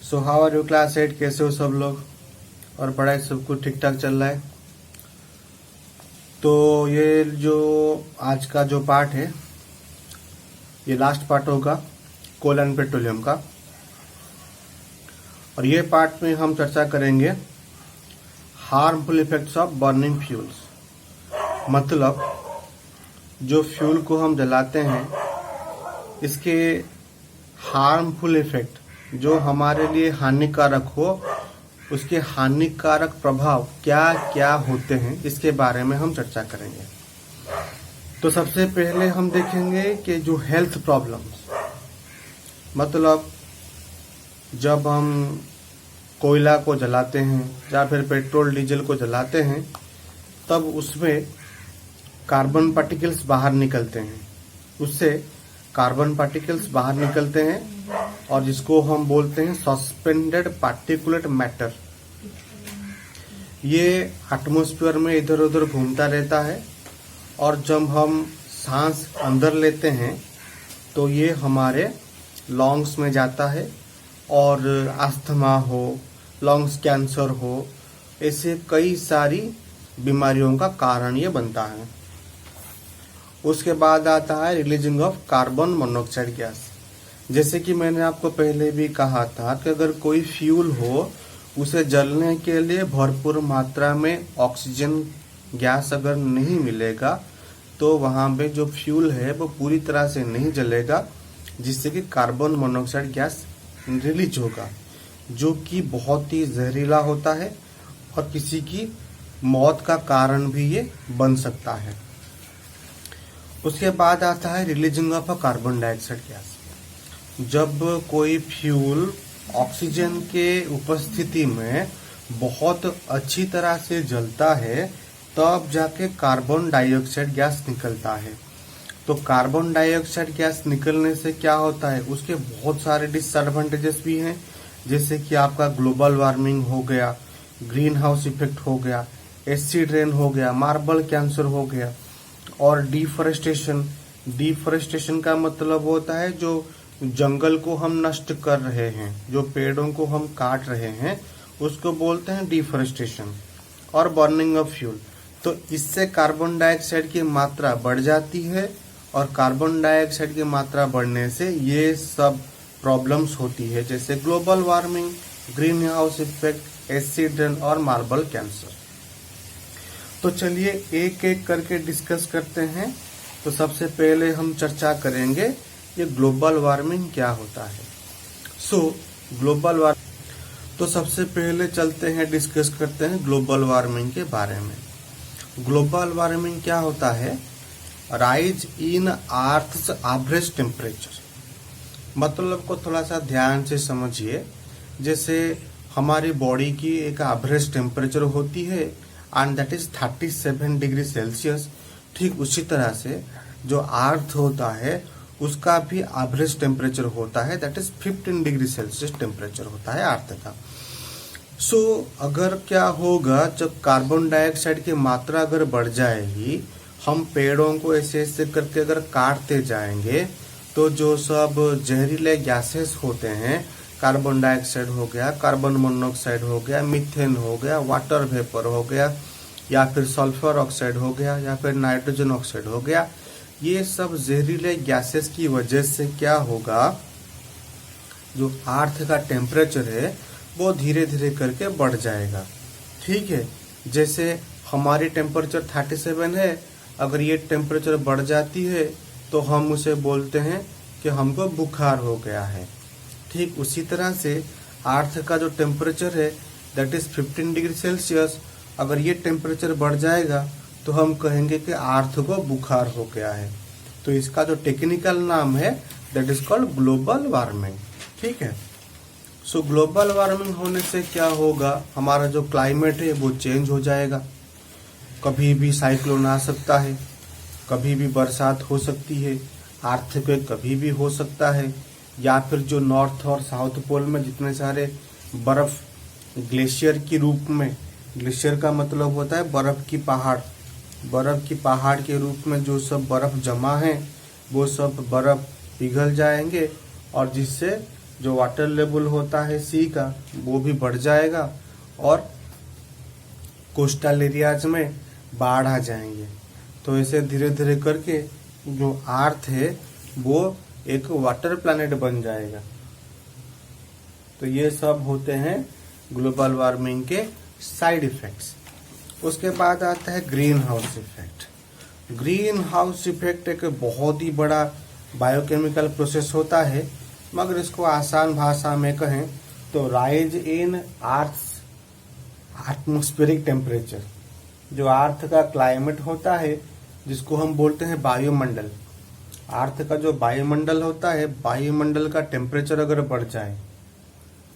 So how are you class 8, कैसे हो सब लोग? और पढ़ाई सब कुछ ठीक ठाक चल रहा है? तो ये जो आज का जो पार्ट है, ये लास्ट पार्ट होगा कोल एंड पेट्रोलियम का। और ये पार्ट में हम चर्चा करेंगे harmful effects of burning fuels. मतलब जो फ्यूल को हम जलाते हैं, इसके हार्मफुल इफेक्ट जो हमारे लिए हानिकारक हो, उसके हानिकारक प्रभाव क्या क्या होते हैं, इसके बारे में हम चर्चा करेंगे। तो सबसे पहले हम देखेंगे कि जो हेल्थ प्रॉब्लम्स, मतलब जब हम कोयला को जलाते हैं या फिर पेट्रोल डीजल को जलाते हैं, तब उसमें कार्बन पार्टिकल्स बाहर निकलते हैं। उससे कार्बन पार्टिकल्स बाहर निकलते हैं और जिसको हम बोलते हैं सस्पेंडेड पार्टिकुलेट मैटर। ये एटमॉस्फेयर में इधर उधर घूमता रहता है और जब हम सांस अंदर लेते हैं तो ये हमारे लंग्स में जाता है और अस्थमा हो, लंग्स कैंसर हो, ऐसे कई सारी बीमारियों का कारण ये बनता है। उसके बाद आता है releasing of carbon monoxide gas. जैसे कि मैंने आपको पहले भी कहा था कि अगर कोई फ्यूल हो, उसे जलने के लिए भरपूर मात्रा में ऑक्सीजन गैस अगर नहीं मिलेगा तो वहाँ पे जो फ्यूल है वो पूरी तरह से नहीं जलेगा, जिससे कि कार्बन मोनोऑक्साइड गैस रिलीज होगा, जो कि बहुत ही जहरीला होता है और किसी की मौत का कारण भी ये बन सकता है। उसके बाद आता है releasing of carbon dioxide gas. जब कोई फ्यूल ऑक्सीजन के उपस्थिति में बहुत अच्छी तरह से जलता है, तब जाके कार्बन डाइऑक्साइड गैस निकलता है। तो कार्बन डाइऑक्साइड गैस निकलने से क्या होता है, उसके बहुत सारे डिसएडवांटेजेस भी हैं। जैसे कि आपका ग्लोबल वार्मिंग हो गया, ग्रीन हाउस इफेक्ट हो गया, एसिड रेन हो गया, मार्बल कैंसर हो गया, और डिफोरेस्टेशन का मतलब होता है जो जंगल को हम नष्ट कर रहे हैं, जो पेड़ों को हम काट रहे हैं, उसको बोलते हैं डिफोरेस्टेशन। और बर्निंग ऑफ फ्यूल, तो इससे कार्बन डाइऑक्साइड की मात्रा बढ़ जाती है और कार्बन डाइऑक्साइड की मात्रा बढ़ने से ये सब प्रॉब्लम्स होती है, जैसे global warming, green house effect, acid rain और मार्बल कैंसर। तो चलिए एक एक करके डिस्कस करते हैं। तो सबसे पहले हम चर्चा करेंगे ये ग्लोबल वार्मिंग क्या होता है। ग्लोबल वार्मिंग, तो सबसे पहले चलते हैं डिस्कस करते हैं ग्लोबल वार्मिंग के बारे में। ग्लोबल वार्मिंग क्या होता है? Rise in earth's average temperature. मतलब को थोड़ा सा ध्यान से समझिए। जैसे हमारी बॉडी की एक एवरेज टेम्परेचर होती है and that is 37 degree Celsius. ठीक उसी तरह से जो अर्थ होता है उसका भी एवरेज टेम्परेचर होता है, that is 15 degree Celsius temperature होता है अर्थ का। अगर क्या होगा, जब कार्बन डाइऑक्साइड की मात्रा अगर बढ़ जाएगी, हम पेड़ों को ऐसे ऐसे करके अगर काटते जाएंगे, तो जो सब जहरीले गैसेस होते हैं, कार्बन डाइऑक्साइड हो गया, कार्बन मोनोऑक्साइड हो गया, मीथेन हो गया, वाटर वेपर हो गया, या फिर सल्फर ऑक्साइड हो गया, या फिर नाइट्रोजन ऑक्साइड हो गया, ये सब जहरीले गैसेस की वजह से क्या होगा, जो अर्थ का टेम्परेचर है वो धीरे धीरे करके बढ़ जाएगा। ठीक है, जैसे हमारी टेम्परेचर 37 है, अगर ये टेम्परेचर बढ़ जाती है तो हम उसे बोलते हैं कि हमको बुखार हो गया है। ठीक उसी तरह से अर्थ का जो टेम्परेचर है दैट इज 15 डिग्री सेल्सियस, अगर ये टेम्परेचर बढ़ जाएगा तो हम कहेंगे कि अर्थ को बुखार हो गया है। तो इसका जो टेक्निकल नाम है that is called global warming. ठीक है, ग्लोबल वार्मिंग होने से क्या होगा, हमारा जो क्लाइमेट है वो चेंज हो जाएगा। कभी भी साइक्लोन आ सकता है, कभी भी बरसात हो सकती है, अर्थक्वेक कभी भी हो सकता है, या फिर जो नॉर्थ और साउथ पोल में जितने सारे बर्फ ग्लेशियर के रूप में, ग्लेशियर का मतलब होता है बर्फ की पहाड़ के रूप में जो सब बर्फ जमा है वो सब बर्फ पिघल जाएंगे और जिससे जो वाटर लेवल होता है सी का वो भी बढ़ जाएगा और कोस्टल एरियाज में बाढ़ आ जाएंगे। तो ऐसे धीरे धीरे करके जो अर्थ है वो एक वाटर प्लैनेट बन जाएगा। तो ये सब होते हैं ग्लोबल वार्मिंग के साइड इफेक्ट्स। उसके बाद आता है green house effect. Green house effect एक बहुत ही बड़ा बायोकेमिकल प्रोसेस होता है, मगर इसको आसान भाषा में कहें तो rise in earth atmospheric temperature. जो अर्थ का क्लाइमेट होता है जिसको हम बोलते हैं वायुमंडल, अर्थ का जो वायुमंडल होता है, वायुमंडल का टेम्परेचर अगर बढ़ जाए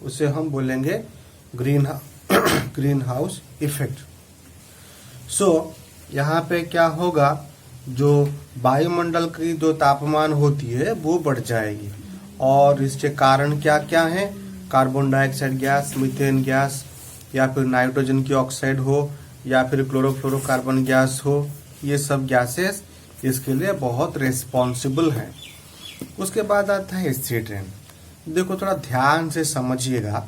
उसे हम बोलेंगे ग्रीन हाउस इफेक्ट। सो यहाँ पे क्या होगा, जो वायुमंडल की जो तापमान होती है वो बढ़ जाएगी और इसके कारण क्या क्या है, carbon dioxide gas, methane gas, या फिर नाइट्रोजन की ऑक्साइड हो, या फिर क्लोरोफ्लोरोकार्बन गैस हो, ये सब गैसेस इसके लिए बहुत रिस्पॉन्सिबल हैं। उसके बाद आता है एसिड रेन। देखो थोड़ा ध्यान से समझिएगा,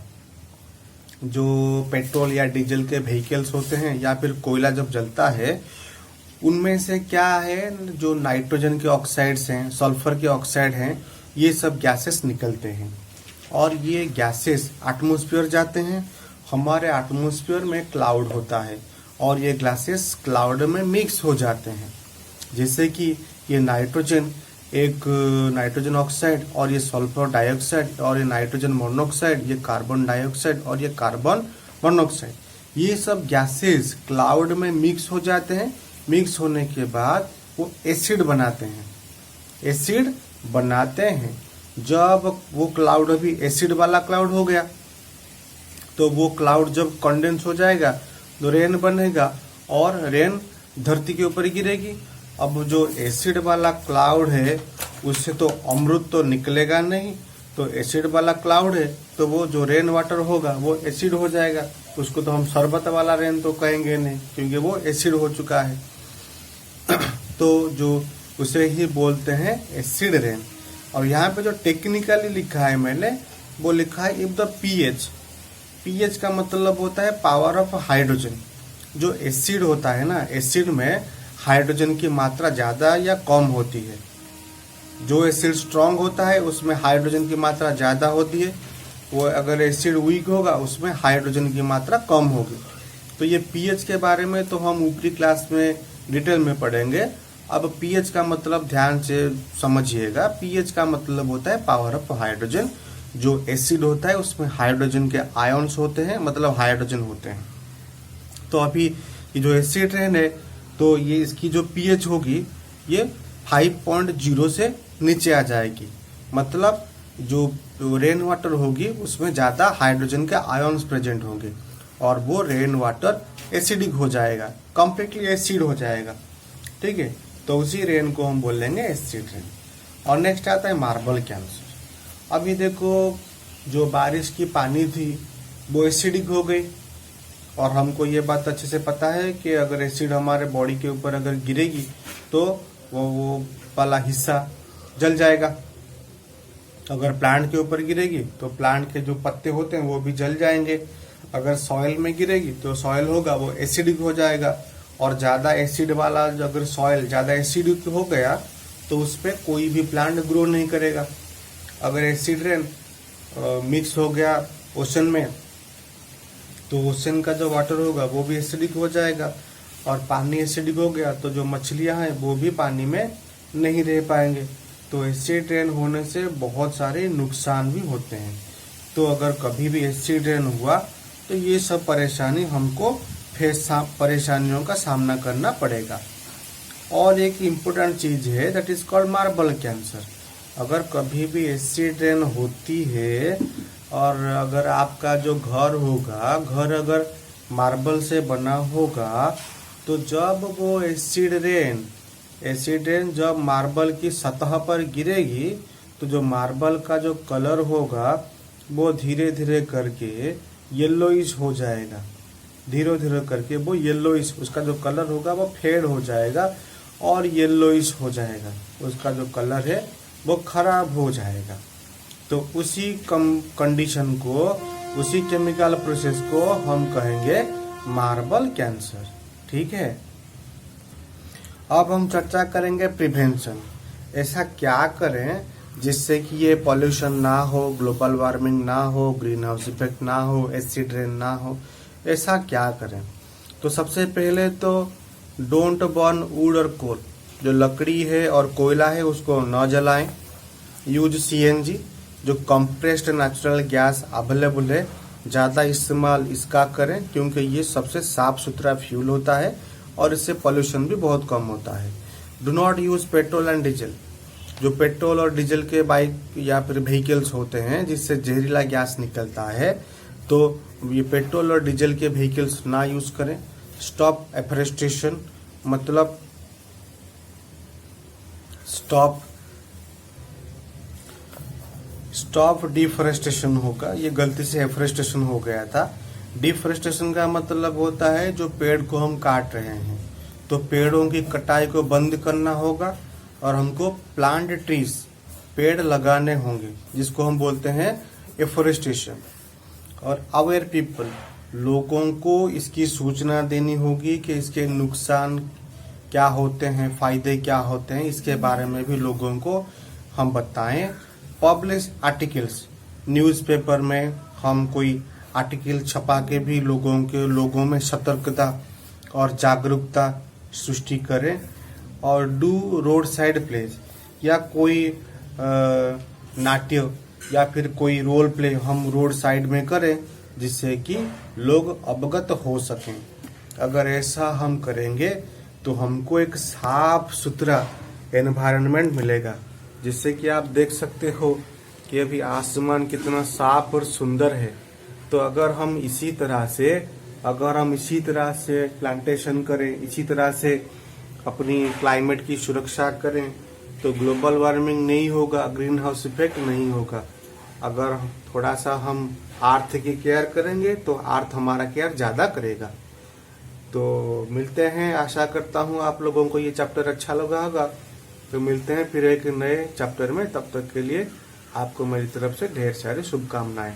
जो पेट्रोल या डीजल के व्हीकल्स होते हैं या फिर कोयला जब जलता है उनमें से क्या है, जो नाइट्रोजन के ऑक्साइड्स हैं, सल्फर के ऑक्साइड हैं, ये सब गैसेस निकलते हैं और ये गैसेस एटमॉस्फेयर जाते हैं। हमारे एटमॉस्फेयर में क्लाउड होता है और ये गैसेस क्लाउड में मिक्स हो जाते हैं, जैसे कि ये नाइट्रोजन, एक नाइट्रोजन ऑक्साइड, और ये सल्फर डाइऑक्साइड, और ये नाइट्रोजन मोनोऑक्साइड, ये कार्बन डाइऑक्साइड और ये कार्बन मोनोऑक्साइड, ये सब गैसेस क्लाउड में मिक्स हो जाते हैं। मिक्स होने के बाद वो एसिड बनाते हैं। एसिड बनाते हैं जब वो क्लाउड अभी एसिड वाला क्लाउड हो गया तो वो क्लाउड जब कंडेंस हो जाएगा तो रेन बनेगा और रेन धरती के ऊपर गिरेगी। अब जो एसिड वाला क्लाउड है उससे तो अमृत तो निकलेगा नहीं, तो एसिड वाला क्लाउड है तो वो जो रेन वाटर होगा वो एसिड हो जाएगा। उसको तो हम शरबत वाला रेन तो कहेंगे नहीं, क्योंकि वो एसिड हो चुका है। तो जो उसे ही बोलते हैं एसिड रेन। और यहाँ पे जो टेक्निकली लिखा है मैंने, वो लिखा है इफ द पीएच। पीएच का मतलब होता है पावर ऑफ हाइड्रोजन। जो एसिड होता है ना, एसिड में हाइड्रोजन की मात्रा ज्यादा या कम होती है। जो एसिड स्ट्रांग होता है उसमें हाइड्रोजन की मात्रा ज्यादा होती है, वो अगर एसिड वीक होगा उसमें हाइड्रोजन की मात्रा कम होगी। तो ये पीएच के बारे में तो हम ऊपरी क्लास में डिटेल में पढ़ेंगे। अब पीएच का मतलब ध्यान से समझिएगा। पीएच का मतलब होता है पावर ऑफ हाइड्रोजन। जो एसिड होता है उसमें हाइड्रोजन के आयन्स होते हैं, मतलब हाइड्रोजन होते हैं। तो अभी ये जो एसिड रेन है तो ये इसकी जो पीएच होगी ये 5.0 से नीचे आ जाएगी। मतलब जो रेन वाटर होगी उसमें ज्यादा हाइड्रोजन के आयन्स प्रेजेंट होंगे और वो रेन वाटर एसिडिक हो जाएगा, कंप्लीटली एसिड हो जाएगा। ठीक है, तो उसी रेन को हम बोलेंगे एसिड रेन। और नेक्स्ट आता है मार्बल कैंसर। अभी देखो, जो बारिश की पानी थी वो एसिडिक हो गई और हमको ये बात अच्छे से पता है कि अगर एसिड हमारे बॉडी के ऊपर अगर गिरेगी तो वो वाला हिस्सा जल जाएगा। अगर प्लांट के ऊपर गिरेगी तो प्लांट के जो पत्ते होते हैं वो भी जल जाएंगे। अगर सॉइल में गिरेगी तो सॉइल होगा वो एसिडिक हो जाएगा। और ज्यादा एसिड वाला अगर सॉइल ज्यादा एसिडिक हो गया तो उस पर कोई भी प्लांट ग्रो नहीं करेगा। अगर एसिड रेन मिक्स हो गया ओशन में तो ओशन का जो वाटर होगा वो भी एसिडिक हो जाएगा और पानी एसिडिक हो गया तो जो मछलियां हैं वो भी पानी में नहीं रह पाएंगे। तो एसिड रेन होने से बहुत सारे नुकसान भी होते हैं। तो अगर कभी भी एसिड रेन हुआ तो ये सब परेशानी हमको परेशानियों का सामना करना पड़ेगा। और एक इम्पोर्टेंट चीज है that is called marble cancer. अगर कभी भी एसिड रेन होती है और अगर आपका जो घर होगा, घर अगर मार्बल से बना होगा, तो जब वो एसिड रेन जब मार्बल की सतह पर गिरेगी तो जो मार्बल का जो कलर होगा वो धीरे धीरे करके येलोइश हो जाएगा। धीरे धीरे करके वो येलोइश, उसका जो कलर होगा वो फेड हो जाएगा और येलोइश हो जाएगा। उसका जो कलर है वो खराब हो जाएगा। तो उसी कंडीशन को, उसी केमिकल प्रोसेस को हम कहेंगे मार्बल कैंसर। ठीक है। अब हम चर्चा करेंगे प्रिवेंशन। ऐसा क्या करें जिससे कि ये पॉल्यूशन ना हो, ग्लोबल वार्मिंग ना हो, ग्रीन हाउस इफेक्ट ना हो, एसिड रेन ना हो। ऐसा क्या करें? तो सबसे पहले तो डोंट बर्न वुड और कोल, जो लकड़ी है और कोयला है उसको न जलाएं। यूज सीएनजी, जो कंप्रेस्ड नेचुरल गैस अवेलेबल है, ज़्यादा इस्तेमाल इसका करें क्योंकि ये सबसे साफ सुथरा फ्यूल होता है और इससे पॉल्यूशन भी बहुत कम होता है। Do not use petrol and diesel, जो पेट्रोल और डीजल के बाइक या फिर व्हीकल्स होते हैं जिससे जहरीला गैस निकलता है, तो ये पेट्रोल और डीजल के व्हीकल्स ना यूज करें। स्टॉप एफोरेस्टेशन, मतलब स्टॉप डिफोरेस्टेशन होगा, ये गलती से एफोरेस्टेशन हो गया था। डिफोरेस्टेशन का मतलब होता है जो पेड़ को हम काट रहे हैं, तो पेड़ों की कटाई को बंद करना होगा और हमको प्लांट ट्रीज, पेड़ लगाने होंगे, जिसको हम बोलते हैं एफोरेस्टेशन। और अवेयर पीपल, लोगों को इसकी सूचना देनी होगी कि इसके नुकसान क्या होते हैं, फायदे क्या होते हैं, इसके बारे में भी लोगों को हम बताएं। पब्लिश आर्टिकल्स, न्यूज़पेपर में हम कोई आर्टिकल छपा के भी लोगों में सतर्कता और जागरूकता सृष्टि करें। और डू रोड साइड प्लेज, या कोई नाट्य या फिर कोई रोल प्ले हम रोड साइड में करें जिससे कि लोग अवगत हो सकें। अगर ऐसा हम करेंगे तो हमको एक साफ सुथरा एनवायरनमेंट मिलेगा, जिससे कि आप देख सकते हो कि अभी आसमान कितना साफ और सुंदर है। तो अगर हम इसी तरह से प्लांटेशन करें, इसी तरह से अपनी क्लाइमेट की सुरक्षा करें, तो ग्लोबल वार्मिंग नहीं होगा, ग्रीन हाउस इफेक्ट नहीं होगा। अगर थोड़ा सा हम अर्थ की केयर करेंगे तो अर्थ हमारा केयर ज्यादा करेगा। तो मिलते हैं, आशा करता हूँ आप लोगों को ये चैप्टर अच्छा लगा होगा। तो मिलते हैं फिर एक नए चैप्टर में, तब तक के लिए आपको मेरी तरफ से ढेर सारी शुभकामनाएं।